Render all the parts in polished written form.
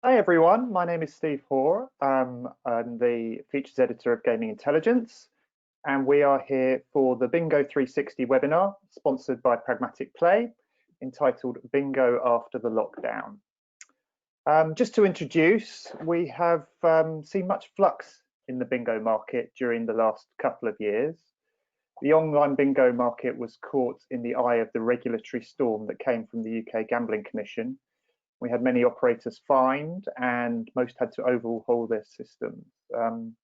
Hi everyone, my name is Steve Hoare. I'm the features editor of Gaming Intelligence, and we are here for the Bingo 360 webinar sponsored by Pragmatic Play, entitled Bingo After the Lockdown. Just to introduce, we have seen much flux in the bingo market during the last couple of years. The online bingo market was caught in the eye of the regulatory storm that came from the UK Gambling Commission. We had many operators fined and most had to overhaul their systems.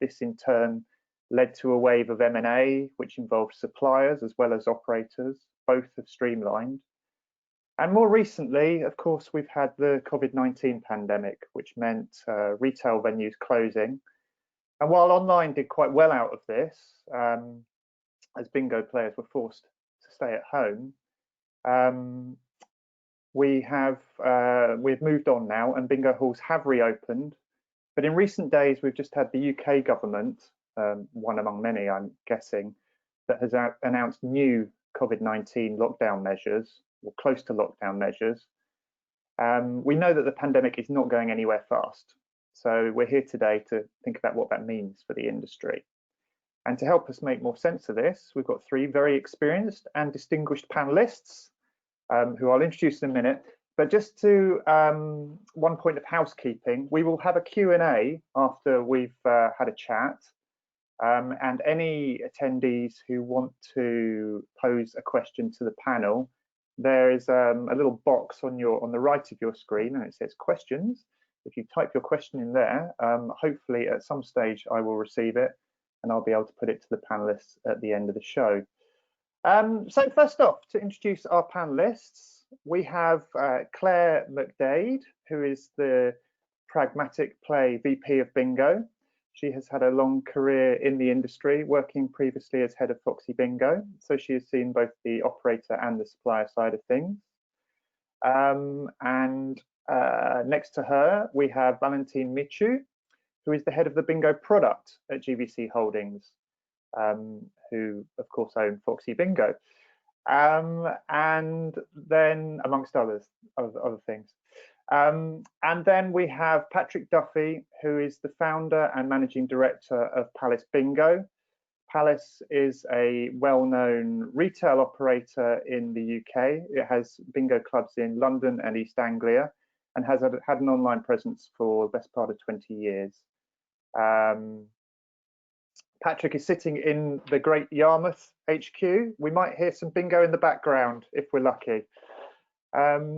This in turn led to a wave of M&A, which involved suppliers as well as operators. Both have streamlined. And more recently, of course, we've had the COVID-19 pandemic, which meant retail venues closing. And while online did quite well out of this, as bingo players were forced to stay at home, we've moved on now, and bingo halls have reopened. But in recent days, we've just had the UK government, one among many, I'm guessing, that has announced new COVID-19 lockdown measures, or close to lockdown measures. We know that the pandemic is not going anywhere fast, so we're here today to think about what that means for the industry. And to help us make more sense of this, we've got three very experienced and distinguished panelists, who I'll introduce in a minute. But just to one point of housekeeping, we will have a Q&A after we've had a chat. And any attendees who want to pose a question to the panel, there is a little box on the right of your screen, and it says questions. If you type your question in there, hopefully at some stage I will receive it and I'll be able to put it to the panelists at the end of the show. So first off, to introduce our panelists, we have Claire McDaid, who is the Pragmatic Play VP of Bingo. She has had a long career in the industry, working previously as head of Foxy Bingo, so she has seen both the operator and the supplier side of things. Next to her, we have Valentin Micu, who is the head of the Bingo product at GVC Holdings, who of course own Foxy Bingo, and then amongst other things. And then we have Patrick Duffy, who is the founder and managing director of Palace Bingo. Palace is a well-known retail operator in the UK. It has bingo clubs in London and East Anglia, and has had an online presence for the best part of 20 years. Patrick is sitting in the Great Yarmouth HQ. We might hear some bingo in the background if we're lucky.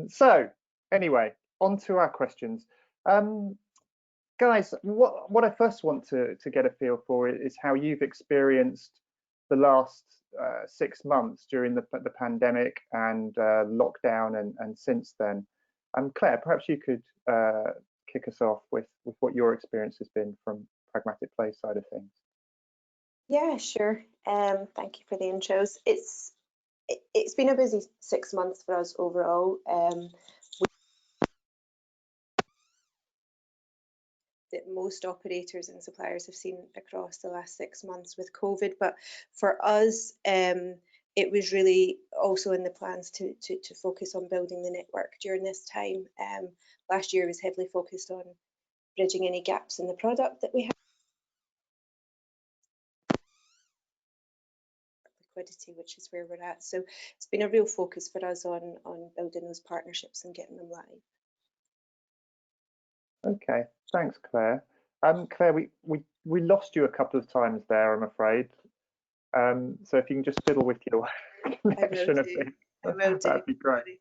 So anyway, on to our questions. Guys, what I first want to get a feel for is how you've experienced the last 6 months during the pandemic and lockdown and since then. Claire, perhaps you could kick us off with what your experience has been from Pragmatic Play side of things. Yeah, sure. Thank you for the intros. It's been a busy 6 months for us overall. That most operators and suppliers have seen across the last 6 months with COVID, but for us, it was really also in the plans to focus on building the network during this time. Last year was heavily focused on bridging any gaps in the product that we have. Liquidity, which is where we're at. So it's been a real focus for us on building those partnerships and getting them live. Okay, thanks, Claire. Claire, we lost you a couple of times there, I'm afraid. So if you can just fiddle with your connection a bit, that'd be great.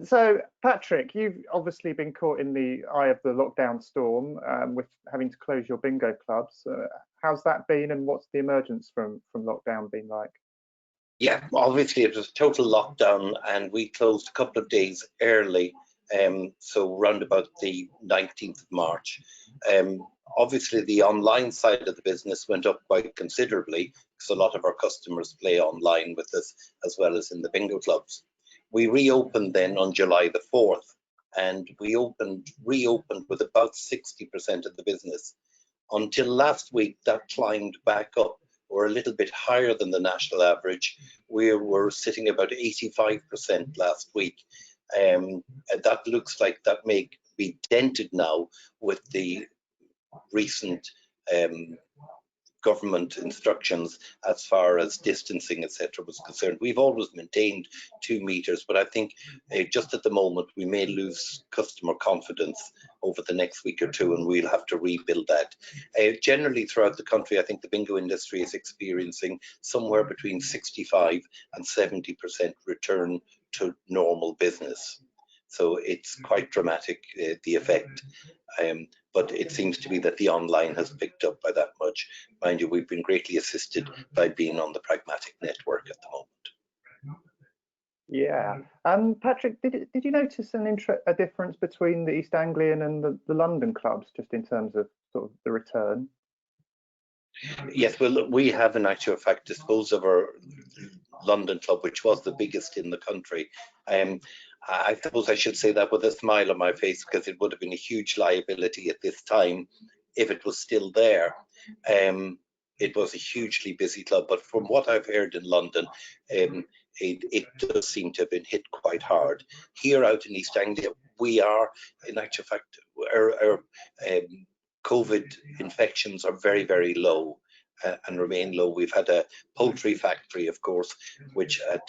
So Patrick, you've obviously been caught in the eye of the lockdown storm, with having to close your bingo clubs. How's that been, and what's the emergence from lockdown been like? Yeah, obviously it was a total lockdown, and we closed a couple of days early, so round about the 19th of March. Obviously the online side of the business went up quite considerably, because a lot of our customers play online with us as well as in the bingo clubs. We reopened then on July the 4th, and we reopened with about 60% of the business. Until last week, that climbed back up, or a little bit higher than the national average. We were sitting about 85% last week. That looks like that may be dented now with the recent government instructions as far as distancing, etc. was concerned. We've always maintained 2 meters, but I think just at the moment we may lose customer confidence over the next week or two, and we'll have to rebuild that. Generally throughout the country, I think the bingo industry is experiencing somewhere between 65 and 70% return to normal business. So it's quite dramatic, the effect. But it seems to be that the online has picked up by that much. Mind you, we've been greatly assisted by being on the Pragmatic network at the moment. Yeah. Patrick, did you notice a difference between the East Anglian and the London clubs, just in terms of sort of the return? Yes, well, we have in actual fact disposed of our London club, which was the biggest in the country. I suppose I should say that with a smile on my face, because it would have been a huge liability at this time if it was still there. It was a hugely busy club, but from what I've heard in London, it does seem to have been hit quite hard. Here out in East Anglia, we are, in actual fact, our COVID infections are very, very low and remain low. We've had a poultry factory, of course, which had,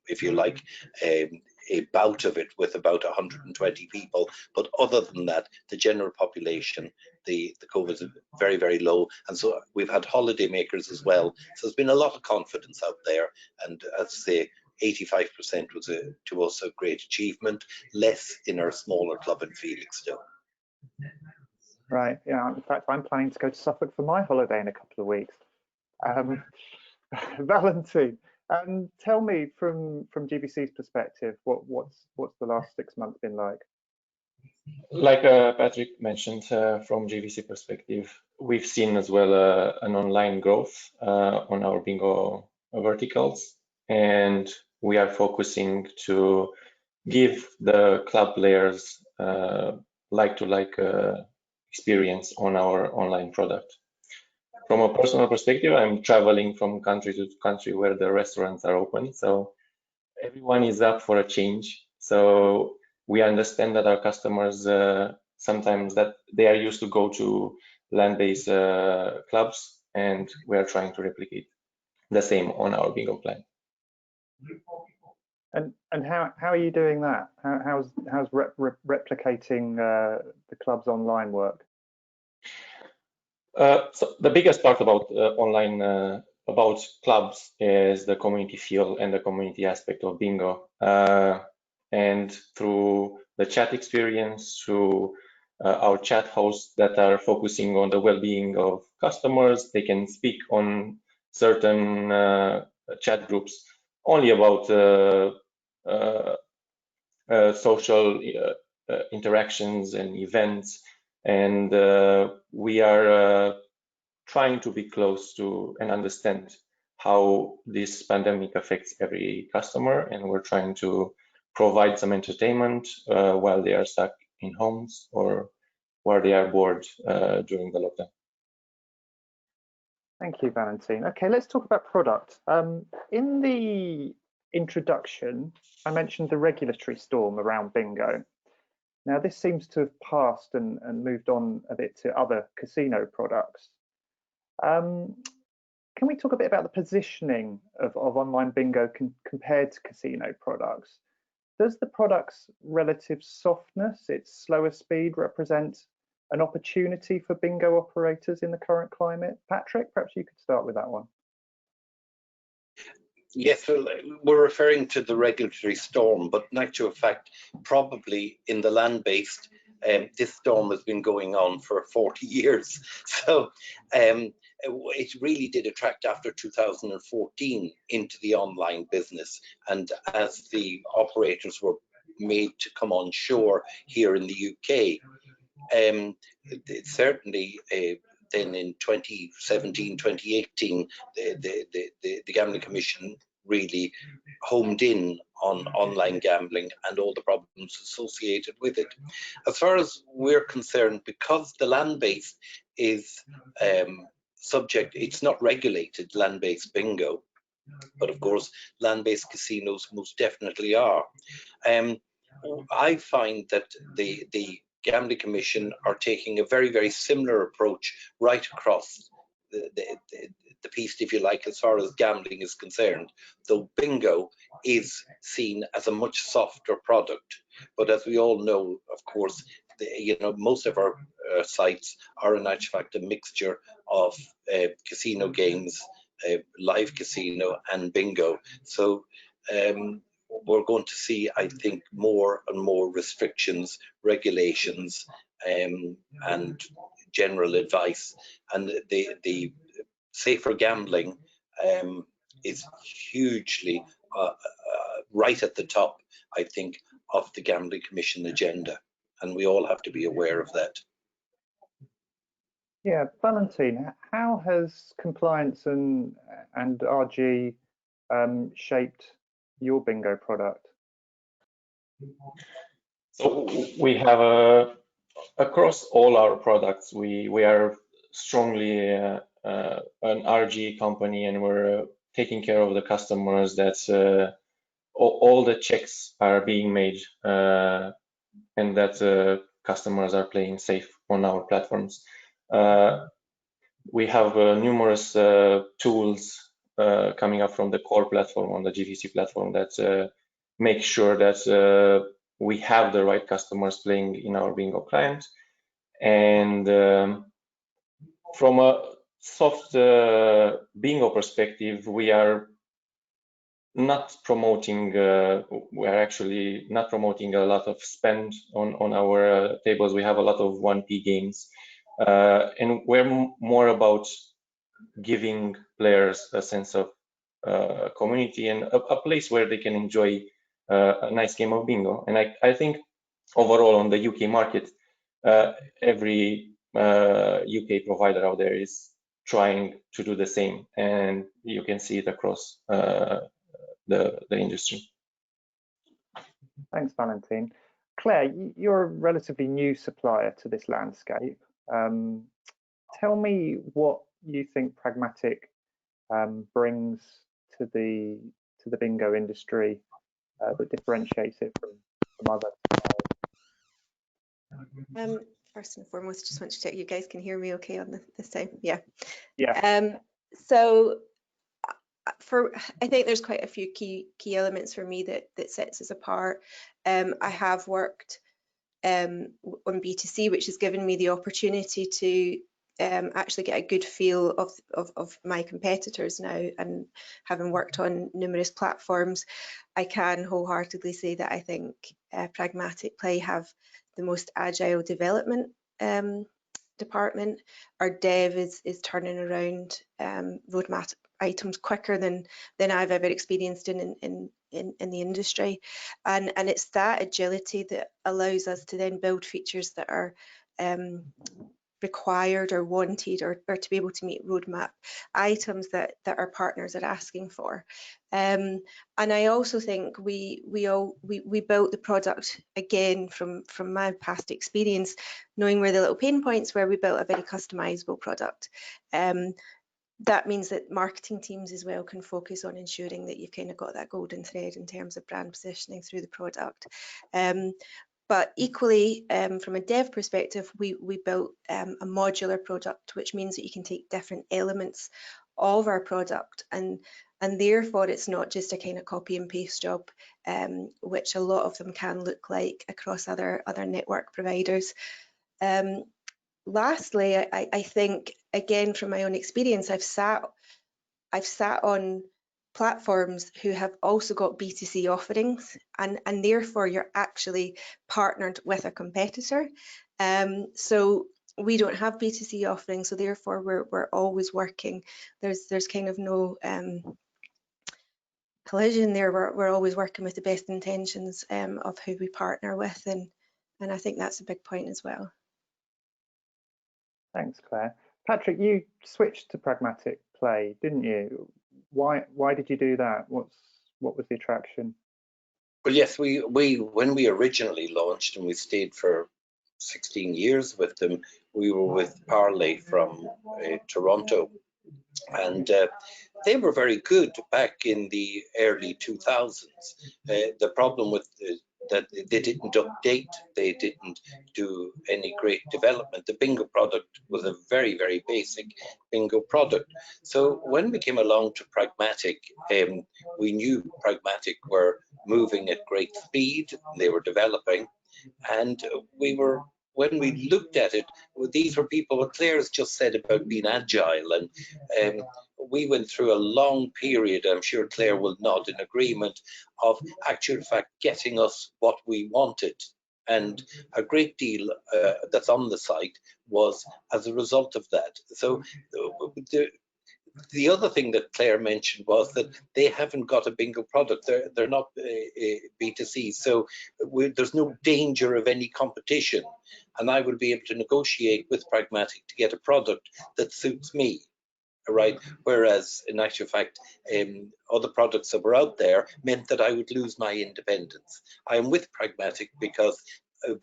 if you like, a bout of it with about 120 people. But other than that, the general population, the COVID is very, very low. And so we've had holiday makers as well. So there's been a lot of confidence out there. And as I say, 85% was to us a great achievement, less in our smaller club in Felixstowe. Right. Yeah. In fact, I'm planning to go to Suffolk for my holiday in a couple of weeks. Valentin, tell me from GVC's perspective, what's the last 6 months been like? Like Patrick mentioned, from GVC perspective, we've seen as well an online growth on our bingo verticals, and we are focusing to give the club players like-to-like experience on our online product. From a personal perspective, I'm traveling from country to country where the restaurants are open, so everyone is up for a change. So we understand that our customers sometimes that they are used to go to land-based clubs, and we are trying to replicate the same on our bingo plan. And how are you doing that? How's replicating the club's online work? So the biggest part about online about clubs is the community feel and the community aspect of bingo. And through the chat experience, through our chat hosts that are focusing on the well-being of customers, they can speak on certain chat groups only about social interactions and events, and we are trying to be close to and understand how this pandemic affects every customer, and we're trying to provide some entertainment while they are stuck in homes or while they are bored during the lockdown. Thank you, Valentin. Okay, let's talk about product. In the introduction, I mentioned the regulatory storm around bingo. Now, this seems to have passed and moved on a bit to other casino products. Can we talk a bit about the positioning of online bingo compared to casino products? Does the product's relative softness, its slower speed, represent an opportunity for bingo operators in the current climate? Patrick, perhaps you could start with that one. Yes, well, we're referring to the regulatory storm, but in actual fact, probably in the land-based, this storm has been going on for 40 years. So it really did attract after 2014 into the online business. And as the operators were made to come on shore here in the UK, certainly then in 2017, 2018, the Gambling Commission really homed in on online gambling and all the problems associated with it. As far as we're concerned, because the land-based is subject, it's not regulated, land-based bingo, but of course land-based casinos most definitely are. I find that the Gambling Commission are taking a very, very similar approach right across the piece, if you like, as far as gambling is concerned, though bingo is seen as a much softer product. But as we all know, of course, most of our sites are in actual fact a mixture of casino games, live casino and bingo. So we're going to see, I think, more and more restrictions, regulations, and general advice. And the safer gambling is hugely right at the top, I think, of the Gambling Commission agenda. And we all have to be aware of that. Yeah, Valentin, how has compliance and RG shaped your bingo product? So we have across all our products, we are strongly an RG company, and we're taking care of the customers that all the checks are being made and that customers are playing safe on our platforms. We have numerous tools coming up from the core platform on the GVC platform that make sure that we have the right customers playing in our bingo client. And from a soft bingo perspective, we are not promoting, we're actually not promoting a lot of spend on our tables. We have a lot of 1P games, and we're more about giving players a sense of community and a place where they can enjoy a nice game of bingo. And I think overall on the UK market, every UK provider out there is trying to do the same, and you can see it across the industry. Thanks, Valentin. Claire, you're a relatively new supplier to this landscape. Tell me what you think Pragmatic brings to the bingo industry that differentiates it from other suppliers. First and foremost, just want to check you guys can hear me okay on this time. Yeah. So I think there's quite a few key elements for me that sets us apart. I have worked on B2C, which has given me the opportunity to actually get a good feel of my competitors now, and having worked on numerous platforms, I can wholeheartedly say that I think Pragmatic Play have the most agile development department. Our dev is turning around roadmap items quicker than I've ever experienced in the industry, and it's that agility that allows us to then build features that are required or wanted, or to be able to meet roadmap items that our partners are asking for. And I also think we built the product, again, from my past experience, knowing where the little pain points were. We built a very customizable product. That means that marketing teams as well can focus on ensuring that you've kind of got that golden thread in terms of brand positioning through the product. But equally, from a dev perspective, we built a modular product, which means that you can take different elements of our product, and therefore it's not just a kind of copy and paste job, which a lot of them can look like across other network providers. Lastly, I think, again, from my own experience, I've sat on platforms who have also got B2C offerings, and therefore you're actually partnered with a competitor. So we don't have B2C offerings, so therefore we're always working. There's kind of no collision there. We're always working with the best intentions of who we partner with, and I think that's a big point as well. Thanks, Claire. Patrick, you switched to Pragmatic Play, didn't you? Why did you do that? What was the attraction? Well, yes, we when we originally launched, and we stayed for 16 years with them, we were with Parlay from Toronto, and they were very good back in the early 2000s. The problem with that they didn't update, they didn't do any great development. The bingo product was a very, very basic bingo product. So when we came along to Pragmatic, we knew Pragmatic were moving at great speed, they were developing, and when we looked at it, these were people, what Claire has just said about being agile, and we went through a long period, I'm sure Claire will nod in agreement, of actual fact getting us what we wanted. And a great deal that's on the site was as a result of that. So the other thing that Claire mentioned was that they haven't got a bingo product. They're not B2C, so there's no danger of any competition. And I will be able to negotiate with Pragmatic to get a product that suits me, right? Whereas in actual fact, other products that were out there meant that I would lose my independence. I am with Pragmatic because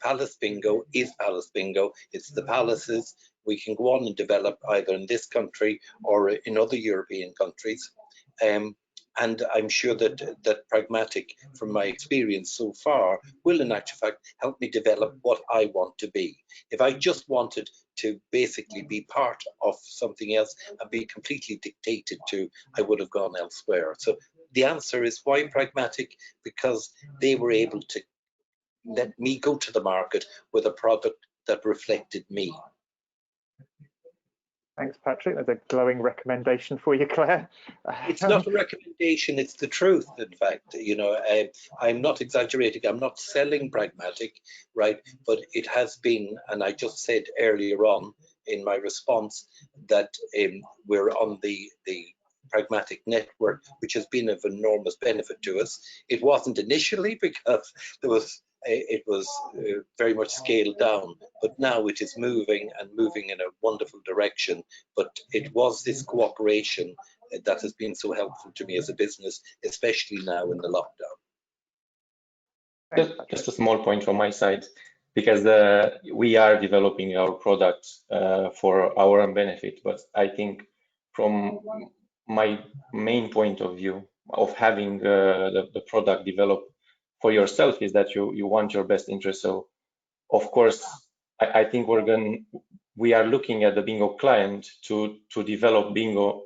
Palace Bingo is Palace Bingo. It's the palaces. We can go on and develop either in this country or in other European countries. And I'm sure that Pragmatic, from my experience so far, will in actual fact help me develop what I want to be. If I just wanted to basically be part of something else and be completely dictated to, I would have gone elsewhere. So the answer is why Pragmatic? Because they were able to let me go to the market with a product that reflected me. Thanks, Patrick. That's a glowing recommendation for you, Claire. It's not a recommendation, it's the truth, in fact. You know, I'm not exaggerating, I'm not selling Pragmatic, right? But it has been, and I just said earlier on in my response, that we're on the Pragmatic network, which has been of enormous benefit to us. It wasn't initially because it was very much scaled down, but now it is moving and moving in a wonderful direction. But it was this cooperation that has been so helpful to me as a business, especially now in the lockdown. Just a small point from my side, because we are developing our product for our own benefit, but I think from my main point of view of having the product developed for yourself is that you want your best interest. So of course I think we are looking at the bingo client to develop bingo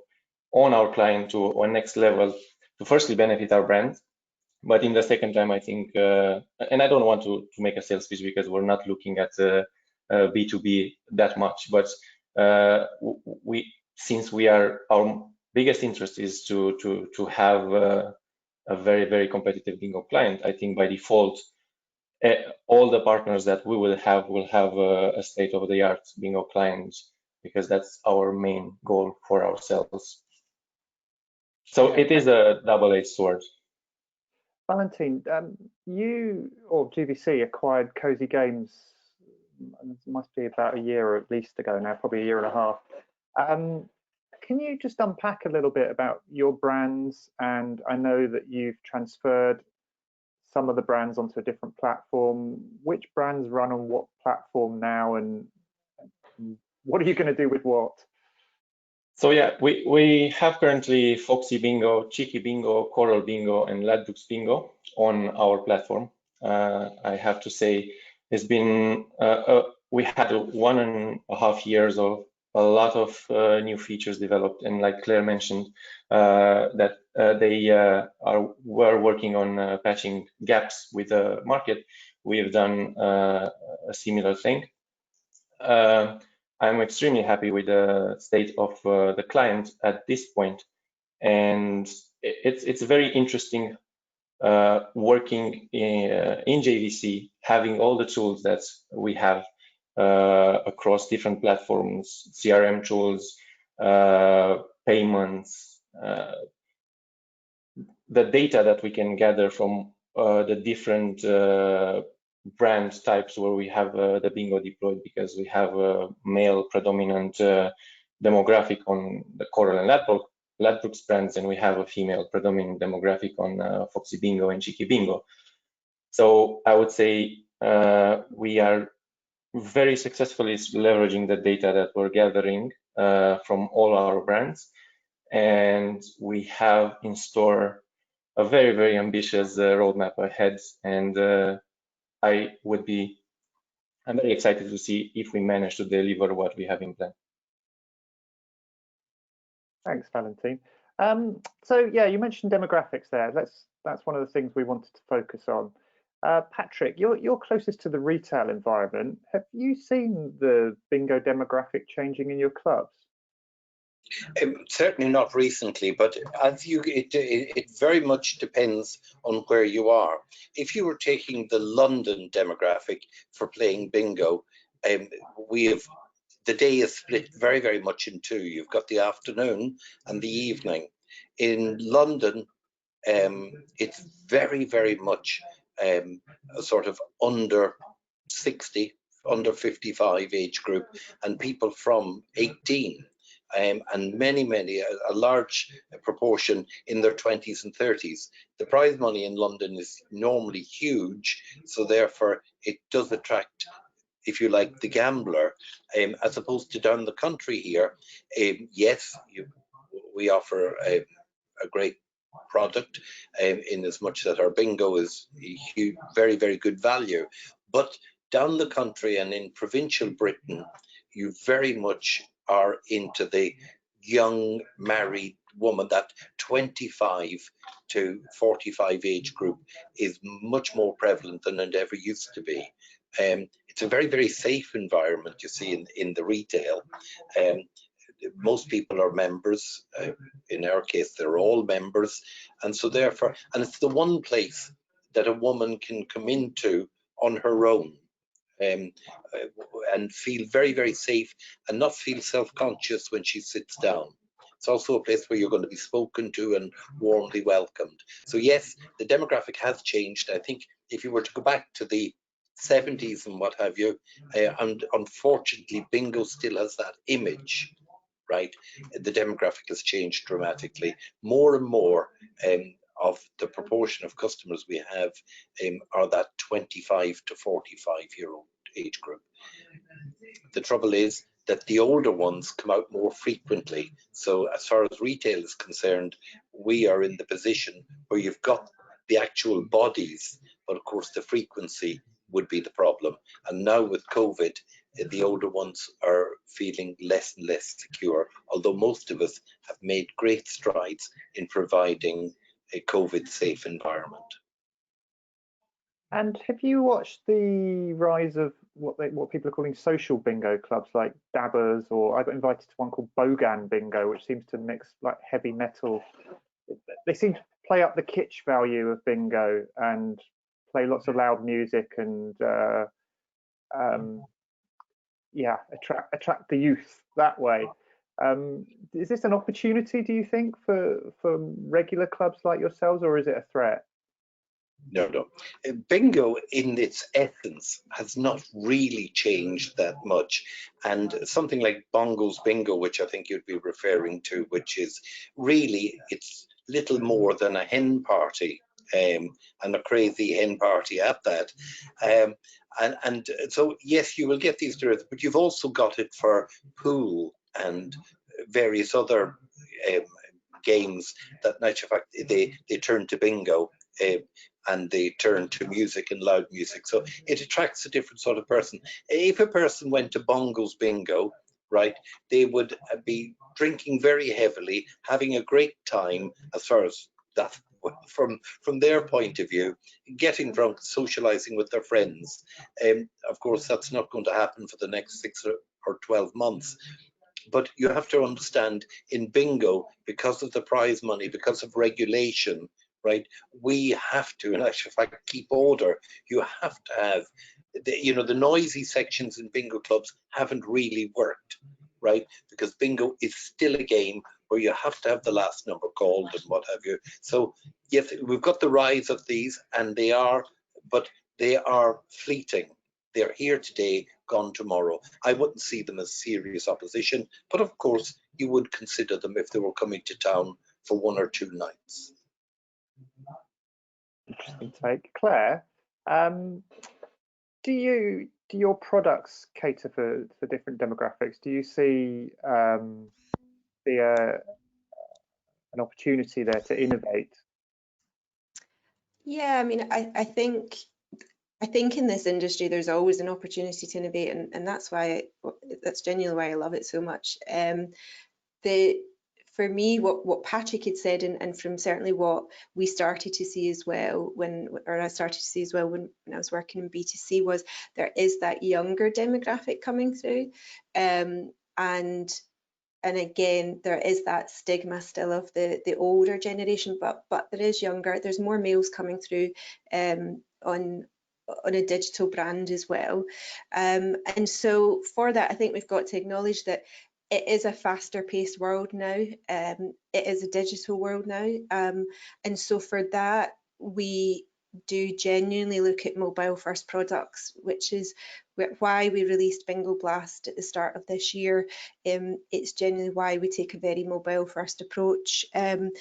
on our client to a next level, to firstly benefit our brand, but in the second time I think and I don't want to make a sales pitch because we're not looking at B2B that much, but since our biggest interest is to have a very, very competitive bingo client, I think by default all the partners that we will have a state-of-the-art bingo client, because that's our main goal for ourselves. So it is a double-edged sword. Valentin, you or GVC acquired Cozy Games, must be about a year or at least ago now, probably a year and a half. Can you just unpack a little bit about your brands? And I know that you've transferred some of the brands onto a different platform. Which brands run on what platform now, and what are you going to do with what? So yeah, we have currently Foxy Bingo, Cheeky Bingo, Coral Bingo, and Ladbrokes Bingo on our platform. I have to say, it's been we had 1.5 years of a lot of new features developed, and like Claire mentioned, that they were working on patching gaps with the market. We have done a similar thing. I'm extremely happy with the state of the client at this point, and it's very interesting working in JVC, having all the tools that we have across different platforms, CRM tools, payments, the data that we can gather from the different brand types where we have the bingo deployed, because we have a male predominant demographic on the Coral and Ladbrokes brands, and we have a female predominant demographic on Foxy Bingo and Cheeky Bingo. So I would say we are very successfully leveraging the data that we're gathering from all our brands, and we have in store a very, very ambitious roadmap ahead, and I'm very excited to see if we manage to deliver what we have in plan. Thanks, Valentin. So yeah, you mentioned demographics there. That's one of the things we wanted to focus on. Patrick, you're closest to the retail environment. Have you seen the bingo demographic changing in your clubs? Certainly not recently, but it very much depends on where you are. If you were taking the London demographic for playing bingo, the day is split very, very much in two. You've got the afternoon and the evening. In London, it's very, very much a sort of under 60, under 55 age group, and people from 18. And a large proportion in their 20s and 30s. The prize money in London is normally huge, so therefore it does attract, if you like, the gambler, as opposed to down the country here. Yes, we offer a great product in as much that our bingo is very, very good value, but down the country and in provincial Britain, you very much are into the young married woman. That 25 to 45 age group is much more prevalent than it ever used to be. It's a very, very safe environment, you see, in the retail. Most people are members. In our case, they're all members, and so therefore, and it's the one place that a woman can come into on her own, and feel very, very safe and not feel self-conscious when she sits down. It's also a place where you're going to be spoken to and warmly welcomed. So yes, the demographic has changed. I think if you were to go back to the 70s and what have you, and unfortunately bingo still has that image, right? The demographic has changed dramatically. More and more of the proportion of customers we have are that 25 to 45-year-old age group. The trouble is that the older ones come out more frequently. So as far as retail is concerned, we are in the position where you've got the actual bodies, but of course the frequency would be the problem. And now with COVID, the older ones are feeling less and less secure, although most of us have made great strides in providing a COVID-safe environment. And have you watched the rise of what people are calling social bingo clubs, like dabbers, or I got invited to one called Bogan Bingo, which seems to mix like heavy metal. They seem to play up the kitsch value of bingo and play lots of loud music and yeah, attract the youth that way. Is this an opportunity, do you think, for regular clubs like yourselves, or is it a threat? No. Bingo in its essence has not really changed that much. And something like Bongo's Bingo, which I think you'd be referring to, which is really, it's little more than a hen party, and a crazy hen party at that. And so, yes, you will get these derivatives, but you've also got it for pool and various other games that, in actual fact, they turn to bingo. And they turn to music and loud music. So it attracts a different sort of person. If a person went to Bongo's Bingo, right, they would be drinking very heavily, having a great time, as far as that, from their point of view, getting drunk, socializing with their friends. Of course, that's not going to happen for the next 6 or 12 months. But you have to understand, in bingo, because of the prize money, because of regulation, right, we have to, in actual fact, keep order. You have to have, the noisy sections in bingo clubs haven't really worked, right? Because bingo is still a game where you have to have the last number called and what have you. So yes, we've got the rise of these, and they are fleeting. They're here today, gone tomorrow. I wouldn't see them as serious opposition, but of course you would consider them if they were coming to town for 1 or 2 nights. Interesting take. Claire, do your products cater for different demographics? Do you see an opportunity there to innovate? Yeah, I mean, I think I think in this industry, there's always an opportunity to innovate, and that's genuinely why I love it so much. For me, what Patrick had said, and from certainly what we started to see as well when I was working in B2C, was there is that younger demographic coming through, and again, there is that stigma still of the older generation, but there is there's more males coming through on a digital brand as well. And so for that, I think we've got to acknowledge that it is a faster paced world now. It is a digital world now. And so for that, we do genuinely look at mobile first products, which is why we released Bingo Blast at the start of this year. It's genuinely why we take a very mobile first approach. But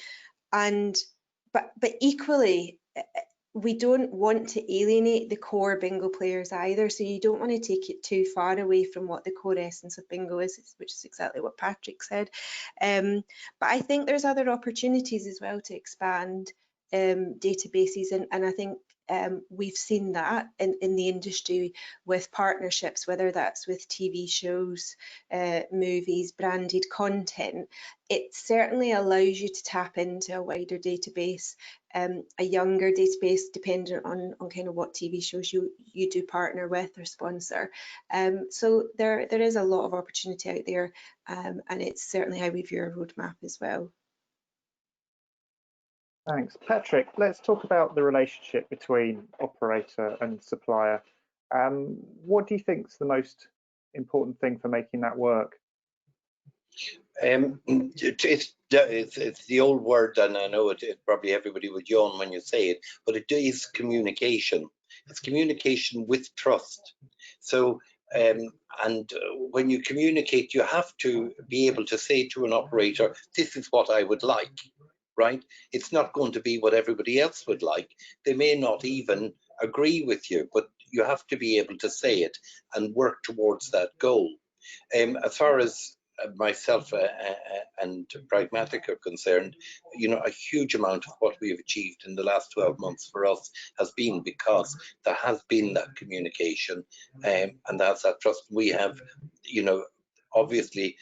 equally, we don't want to alienate the core bingo players either, so you don't want to take it too far away from what the core essence of bingo is, which is exactly what Patrick said. But I think there's other opportunities as well to expand databases, and I think we've seen that in the industry with partnerships, whether that's with TV shows, movies, branded content. It certainly allows you to tap into a wider database, a younger database, depending on kind of what TV shows you do partner with or sponsor. So there is a lot of opportunity out there, and it's certainly how we view our roadmap as well. Thanks. Patrick, let's talk about the relationship between operator and supplier. What do you think is the most important thing for making that work? It's the old word, and I know it probably everybody would yawn when you say it, but it is communication. It's communication with trust. So, and when you communicate, you have to be able to say to an operator, this is what I would like, right? It's not going to be what everybody else would like. They may not even agree with you, but you have to be able to say it and work towards that goal. As far as myself and Pragmatic are concerned, you know, a huge amount of what we have achieved in the last 12 months for us has been because there has been that communication, and that's that trust. We have, you know, obviously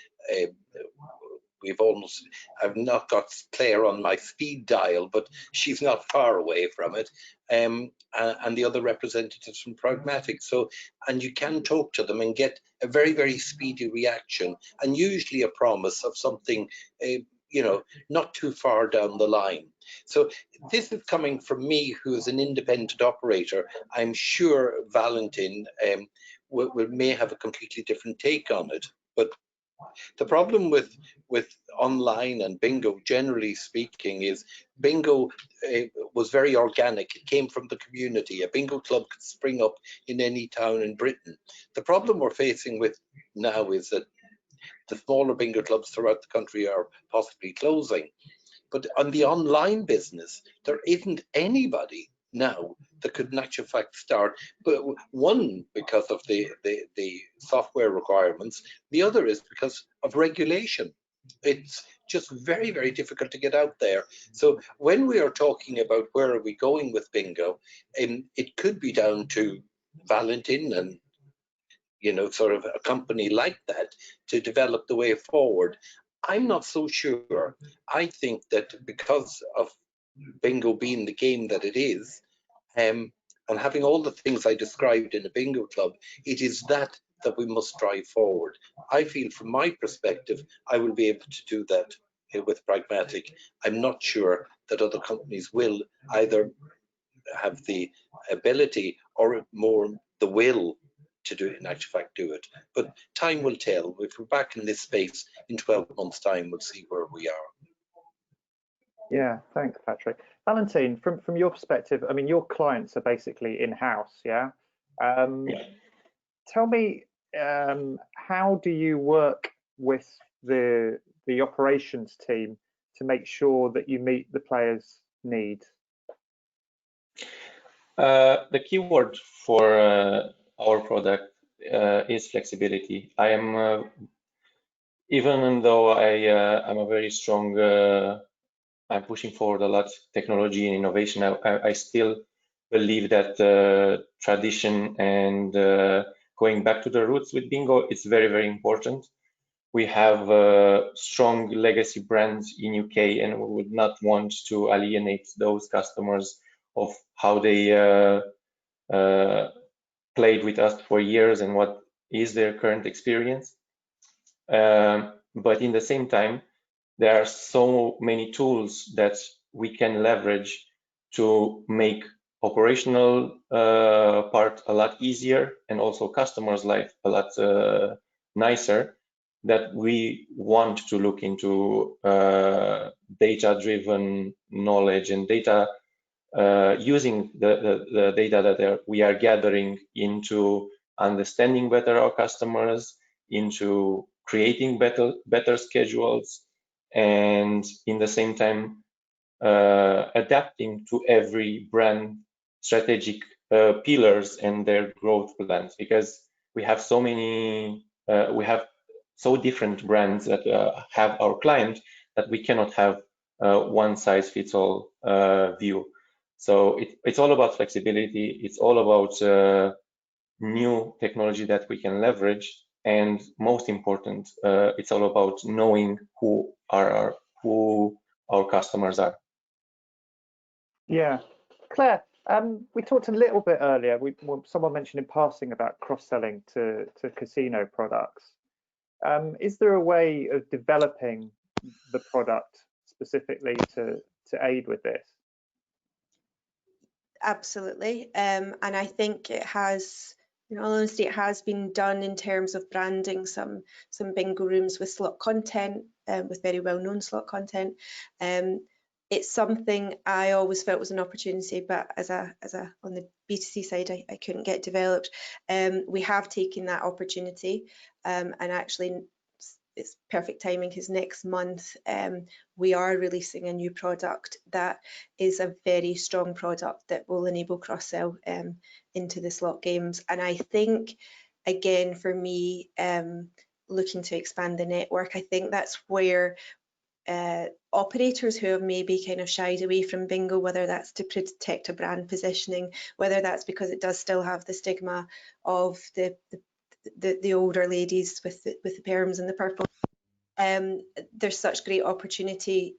I've not got Claire on my speed dial, but she's not far away from it, and the other representatives from Pragmatic. So, and you can talk to them and get a very, very speedy reaction, and usually a promise of something, you know, not too far down the line. So this is coming from me, who is an independent operator. I'm sure Valentin may have a completely different take on it, but the problem with online and bingo, generally speaking, is bingo was very organic. It came from the community. A bingo club could spring up in any town in Britain. The problem we're facing with now is that the smaller bingo clubs throughout the country are possibly closing. But on the online business, there isn't anybody now that could in actual fact start, but one because of the software requirements, the other is because of regulation. It's just very, very difficult to get out there. So when we are talking about where are we going with bingo, it could be down to Valentin and, you know, sort of a company like that to develop the way forward. I'm not so sure. I think that because of bingo being the game that it is, and having all the things I described in a bingo club, it is that we must drive forward. I feel from my perspective, I will be able to do that with Pragmatic. I'm not sure that other companies will either have the ability or more the will to do it, in actual fact do it. But time will tell. If we're back in this space in 12 months' time, we'll see where we are. Yeah, thanks, Patrick. Valentin, from your perspective, I mean, your clients are basically in-house, yeah? Tell me, how do you work with the operations team to make sure that you meet the players' needs? The keyword for our product is flexibility. I am, even though I'm a very strong, I'm pushing forward a lot of technology and innovation, I still believe that tradition and going back to the roots with bingo is very, very important. We have strong legacy brands in UK, and we would not want to alienate those customers of how they played with us for years and what is their current experience. But in the same time, there are so many tools that we can leverage to make operational part a lot easier and also customers' life a lot nicer, that we want to look into data-driven knowledge and data, using the data that we are gathering into understanding better our customers, into creating better schedules, and in the same time adapting to every brand strategic pillars and their growth plans, because we have so many, we have so different brands that have our client that we cannot have one size fits all view. So it's all about flexibility. It's all about new technology that we can leverage, and most important, it's all about knowing who our customers are. Yeah, Claire, we talked a little bit earlier. Someone mentioned in passing about cross-selling to casino products. Is there a way of developing the product specifically to aid with this? Absolutely, and I think it has, in all honesty, it has been done in terms of branding some bingo rooms with slot content, with very well-known slot content. It's something I always felt was an opportunity, but as a on the B2C side, I couldn't get developed. We have taken that opportunity, and actually it's perfect timing because next month we are releasing a new product that is a very strong product that will enable cross-sell into the slot games. And I think, again, for me, looking to expand the network, I think that's where operators who have maybe kind of shied away from bingo, whether that's to protect a brand positioning, whether that's because it does still have the stigma of the older ladies with the perms and the purple. There's such great opportunity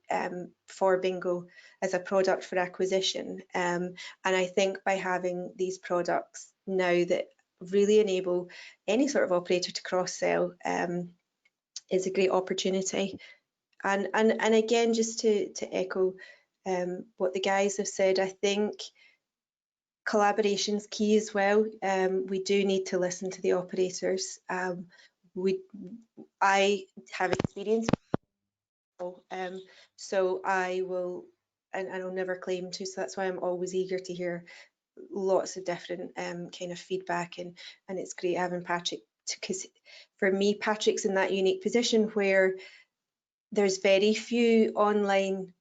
for bingo as a product for acquisition, and I think by having these products now that really enable any sort of operator to cross-sell is a great opportunity. And again, just to echo what the guys have said, I think collaboration's key as well. We do need to listen to the operators. I have experience, so I will, and I'll never claim to, so that's why I'm always eager to hear lots of different kind of feedback, and it's great having Patrick, because for me, Patrick's in that unique position where there's very few online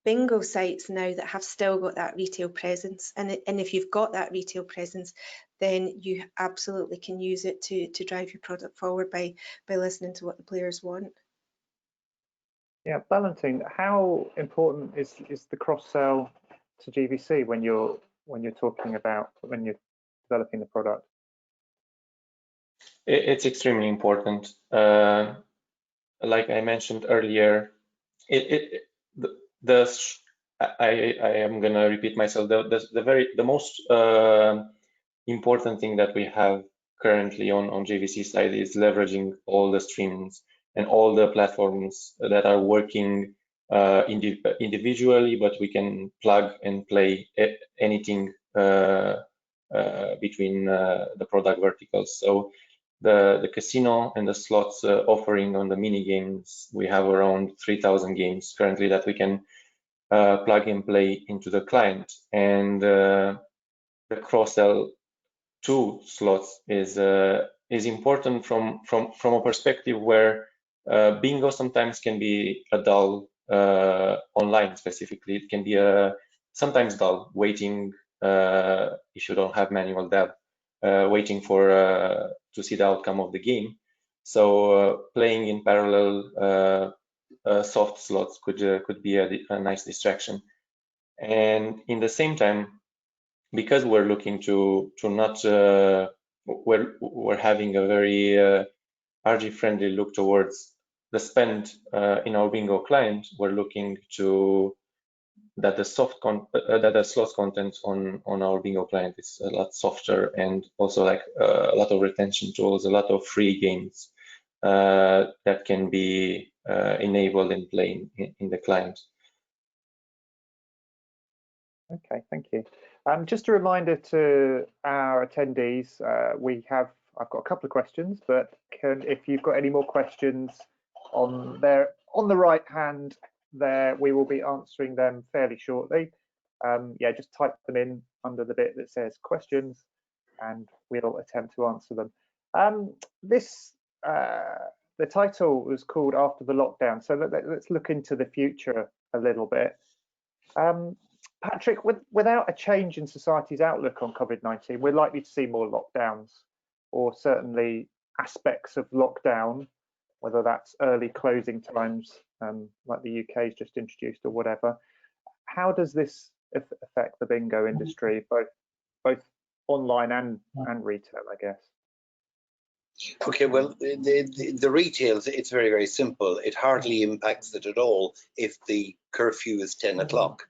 bingo sites now that have still got that retail presence, and if you've got that retail presence, then you absolutely can use it to drive your product forward by listening to what the players want. Yeah, Valentin, how important is the cross-sell to GVC when you're talking about when you're developing the product? It's extremely important. Like I mentioned earlier, I am gonna repeat myself. The most important thing that we have currently on JVC side is leveraging all the streams and all the platforms that are working individually, but we can plug and play anything between the product verticals. So the casino and the slots offering on the mini games, we have around 3,000 games currently that we can plug and play into the client, and the cross-sell to slots is important from a perspective where bingo sometimes can be a dull online. Specifically, it can be sometimes dull waiting if you don't have manual dev, waiting for to see the outcome of the game. So playing in parallel soft slots could be a nice distraction. And in the same time, because we're looking to not we're having a very RG friendly look towards the spend in our bingo client, we're looking to that the slot content on our bingo client is a lot softer, and also like a lot of retention tools, a lot of free games that can be enabled and played in the client. Okay, thank you. Just a reminder to our attendees, I've got a couple of questions, but if you've got any more questions on the right hand there, we will be answering them fairly shortly. Yeah, just type them in under the bit that says questions, and we'll attempt to answer them. The title was called After the Lockdown, so let's look into the future a little bit. Patrick, without a change in society's outlook on COVID-19, we're likely to see more lockdowns, or certainly aspects of lockdown, whether that's early closing times, like the UK has just introduced, or whatever. How does this affect the bingo industry, both online and retail, I guess? Okay, well, the retail, it's very, very simple. It hardly impacts it at all if the curfew is 10 o'clock.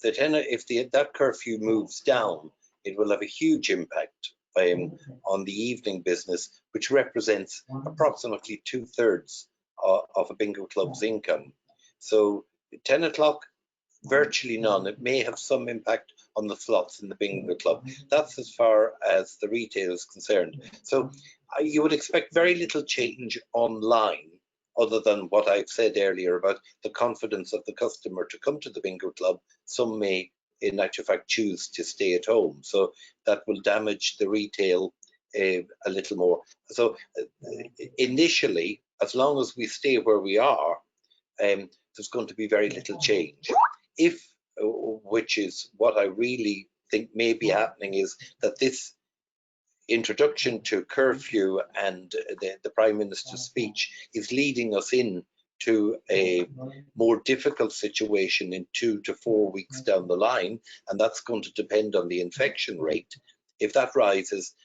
If that curfew moves down, it will have a huge impact on the evening business, which represents approximately 2/3 of a bingo club's income. So 10 o'clock, virtually none. It may have some impact on the slots in the bingo club. That's as far as the retail is concerned. So you would expect very little change online, other than what I've said earlier about the confidence of the customer to come to the bingo club. Some may, in actual fact, choose to stay at home. So that will damage the retail a little more. So initially, as long as we stay where we are, there's going to be very little change. Which is what I really think may be happening, is that this introduction to curfew and the Prime Minister's speech is leading us in to a more difficult situation in 2 to 4 weeks down the line, and that's going to depend on the infection rate. If that rises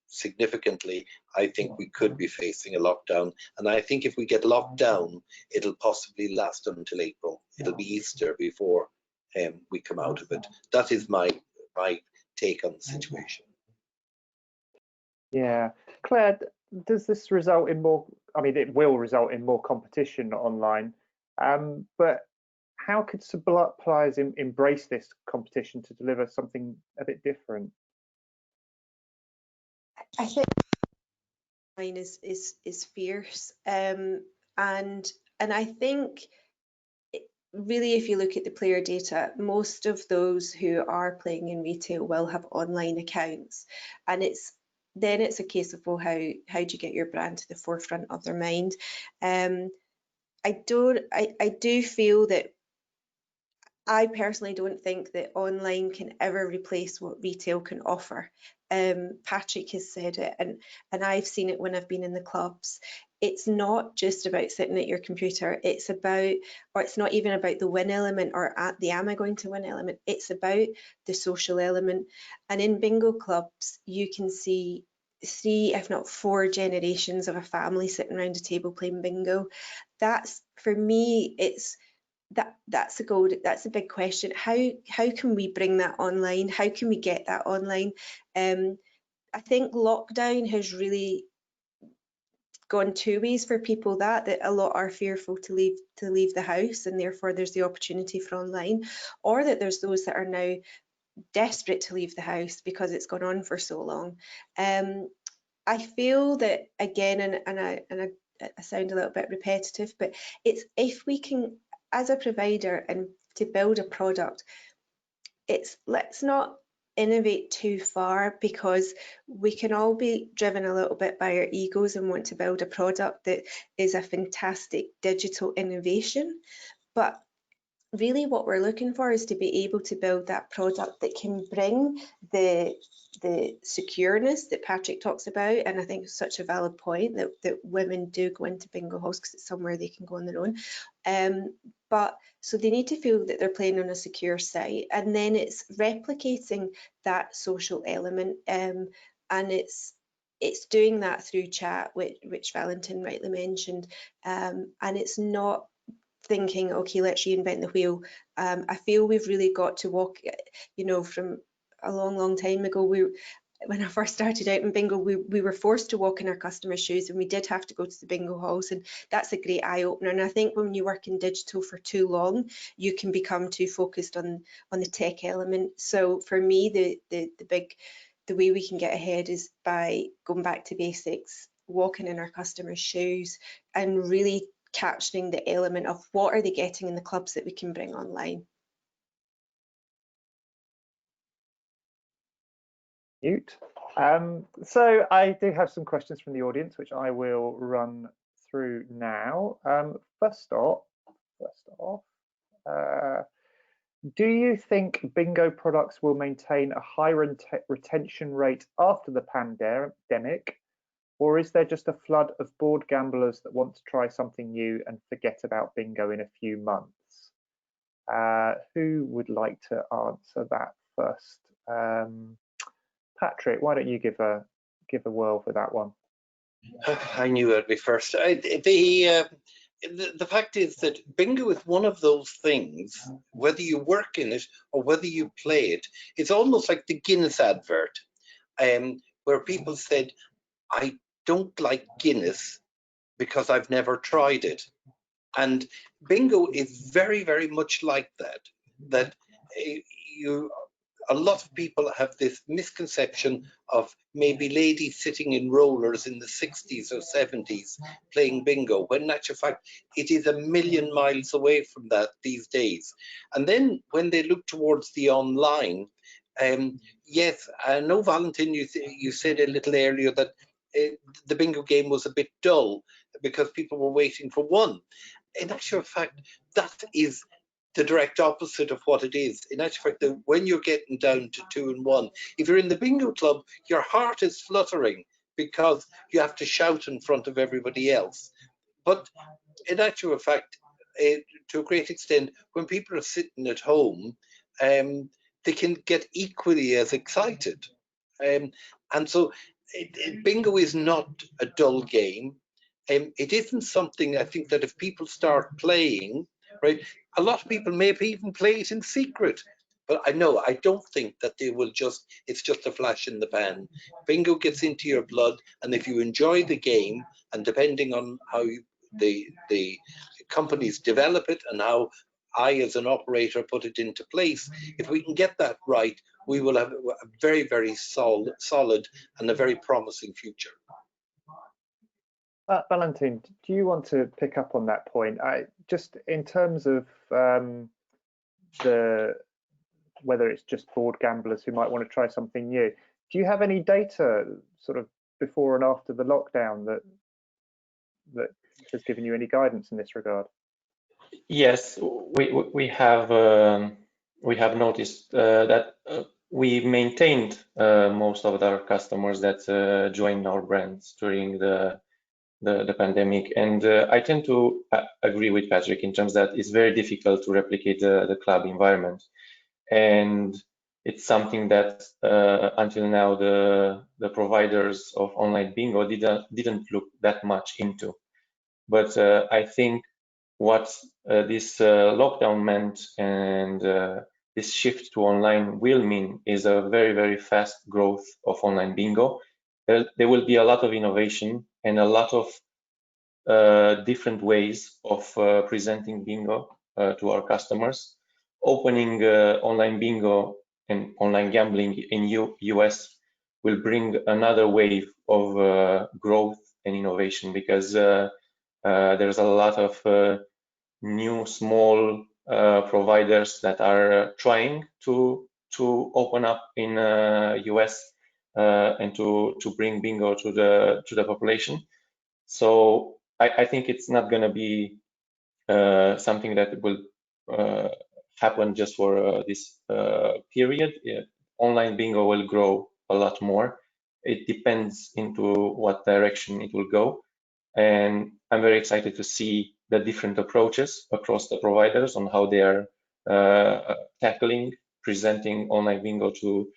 significantly, I think we could be facing a lockdown, and I think if we get locked down, it'll possibly last until April. It'll be Easter before we come out of it. That is my take on the situation. Yeah, Claire, does this result in more? I mean, it will result in more competition online, but how could suppliers embrace this competition to deliver something a bit different? I think online is fierce, and I think really, if you look at the player data, most of those who are playing in retail will have online accounts, and it's a case of, well, how do you get your brand to the forefront of their mind? I do feel that I personally don't think that online can ever replace what retail can offer. Patrick has said it, and I've seen it when I've been in the clubs. It's not just about sitting at your computer. It's about, or it's not even about the win element or the am I going to win element. It's about the social element. And in bingo clubs, you can see 3, if not 4 generations of a family sitting around a table playing bingo. That's, for me, it's that's a goal. That's a big question. How can we bring that online? How can we get that online? I think lockdown has really gone 2 ways for people. That a lot are fearful to leave the house, and therefore there's the opportunity for online, or that there's those that are now desperate to leave the house because it's gone on for so long. I feel that, again, and I sound a little bit repetitive, but it's if we can, as a provider, and to build a product, let's not innovate too far, because we can all be driven a little bit by our egos and want to build a product that is a fantastic digital innovation. But really what we're looking for is to be able to build that product that can bring the secureness that Patrick talks about, and I think it's such a valid point that women do go into bingo halls because it's somewhere they can go on their own, but so they need to feel that they're playing on a secure site, and then it's replicating that social element, and it's doing that through chat, which Valentin rightly mentioned, and it's not thinking, okay, let's reinvent the wheel. I feel we've really got to walk, from a long time ago, when I first started out in bingo, we were forced to walk in our customers' shoes, and we did have to go to the bingo halls, and that's a great eye-opener. And I think when you work in digital for too long, you can become too focused on the tech element. So for me, the way we can get ahead is by going back to basics, walking in our customers' shoes, and really capturing the element of what are they getting in the clubs that we can bring online. So I do have some questions from the audience, which I will run through now. First off, do you think bingo products will maintain a high retention rate after the pandemic, or is there just a flood of bored gamblers that want to try something new and forget about bingo in a few months? Who would like to answer that first? Patrick, why don't you give a whirl for that one? I knew I'd be first. The fact is that bingo is one of those things, whether you work in it or whether you play it, it's almost like the Guinness advert, where people said, I don't like Guinness because I've never tried it. And bingo is very, very much like that, a lot of people have this misconception of maybe ladies sitting in rollers in the 60s or 70s playing bingo, when in actual fact it is a million miles away from that these days. And then when they look towards the online, yes, I know, Valentin, you said a little earlier that the bingo game was a bit dull because people were waiting for one. In actual fact, that is the direct opposite of what it is. In actual fact, when you're getting down to 2 and 1, if you're in the bingo club, your heart is fluttering because you have to shout in front of everybody else. But in actual fact, to a great extent, when people are sitting at home, they can get equally as excited. And so bingo is not a dull game. It isn't something, I think, that if people start playing, right, a lot of people may even play it in secret, but I don't think that they will it's just a flash in the pan. Bingo gets into your blood, and if you enjoy the game, and depending on how the companies develop it and how I as an operator put it into place, if we can get that right, we will have a very, very solid and a very promising future. Valentin, do you want to pick up on that point? Just in terms of whether it's just bored gamblers who might want to try something new, do you have any data sort of before and after the lockdown that has given you any guidance in this regard? Yes, we have noticed that we maintained most of our customers that joined our brands during the pandemic, and I tend to agree with Patrick in terms that it's very difficult to replicate the club environment, and it's something that until now the providers of online bingo didn't look that much into. But I think what this lockdown meant and this shift to online will mean is a very, very fast growth of online bingo. There will be a lot of innovation and a lot of different ways of presenting bingo to our customers. Opening online bingo and online gambling in US will bring another wave of growth and innovation, because there's a lot of new small providers that are trying to open up in US and to bring bingo to the population. So I think it's not going to be something that will happen just for this period. Online bingo will grow a lot more. It depends into what direction it will go, and I'm very excited to see the different approaches across the providers on how they are tackling, presenting online bingo to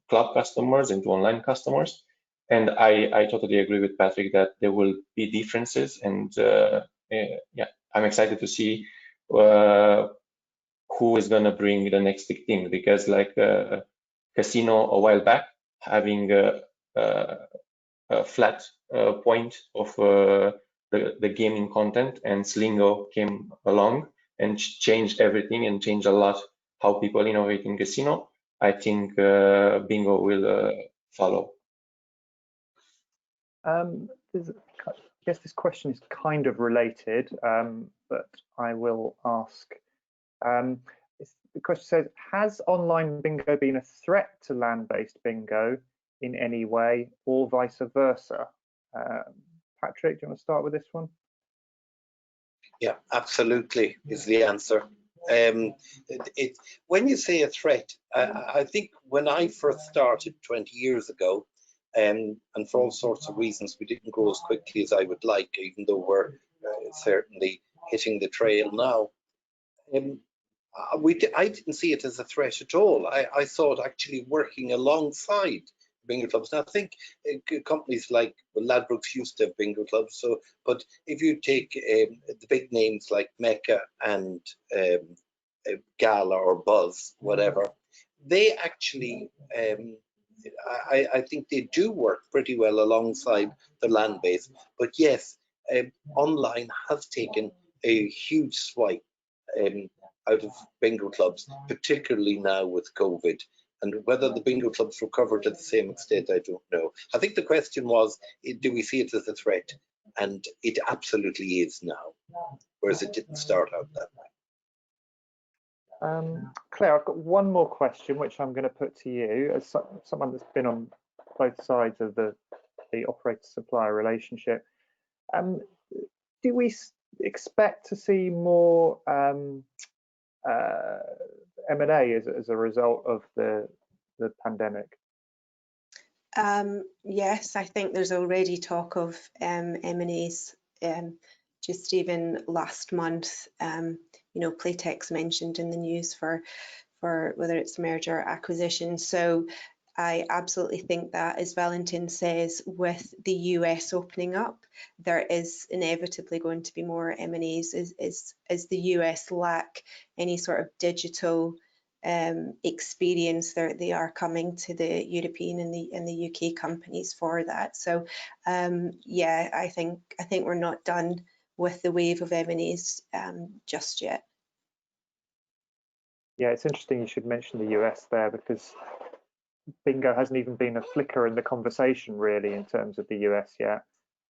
club customers and to online customers. And I totally agree with Patrick that there will be differences, and yeah, I'm excited to see who is going to bring the next big thing, because like casino a while back, having a flat point of the gaming content, and Slingo came along and changed everything and changed a lot how people innovate in casino. I think bingo will follow. I guess this question is kind of related, but I will ask. The question says, has online bingo been a threat to land-based bingo in any way, or vice versa? Patrick, do you want to start with this one? Yeah, absolutely is the answer. When you say a threat, I think when I first started 20 years ago, and for all sorts of reasons, we didn't grow as quickly as I would like, even though we're certainly hitting the trail now. I didn't see it as a threat at all. I saw it actually working alongside bingo clubs. Now, I think companies like Ladbrokes used to have bingo clubs. So, but if you take the big names like Mecca and Gala or Buzz, whatever, they actually, I think they do work pretty well alongside the land-based. But yes, online has taken a huge swipe out of bingo clubs, particularly now with COVID. And whether the bingo clubs recover to the same extent, I don't know. I think the question was, do we see it as a threat? And it absolutely is now, whereas it didn't start out that way. Claire, I've got one more question, which I'm going to put to you as someone that's been on both sides of the operator-supplier relationship. Do we expect to see more M&A as a result of the pandemic? Yes, I think there's already talk of M&As. Just even last month, you know, Playtex mentioned in the news for whether it's merger or acquisition. So I absolutely think that, as Valentin says, with the US opening up, there is inevitably going to be more M&As as the US lack any sort of digital experience. They are coming to the European and the UK companies for that. So yeah, I think we're not done with the wave of M&As just yet. Yeah, it's interesting you should mention the US there, because bingo hasn't even been a flicker in the conversation really in terms of the US yet,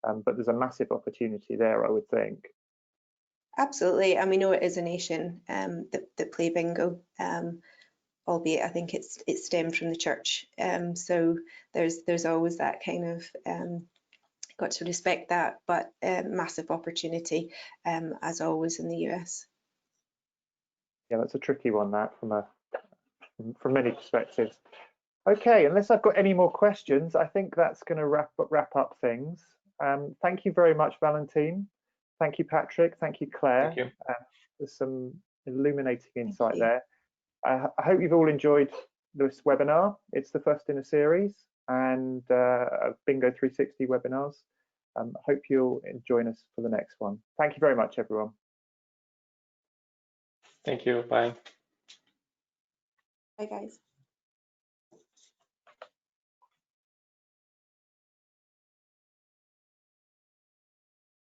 but there's a massive opportunity there, I would think. Absolutely, and we know it is a nation that play bingo, albeit I think it stemmed from the church. So there's always that kind of got to respect that, but massive opportunity as always in the US. Yeah, that's a tricky one, that from many perspectives. Okay, unless I've got any more questions, I think that's going to wrap up things. Thank you very much, Valentin. Thank you, Patrick. Thank you, Claire. Thank you. There's some illuminating insight there. I hope you've all enjoyed this webinar. It's the first in a series, and Bingo 360 webinars. I hope you'll join us for the next one. Thank you very much, everyone. Thank you. Bye. Bye, guys.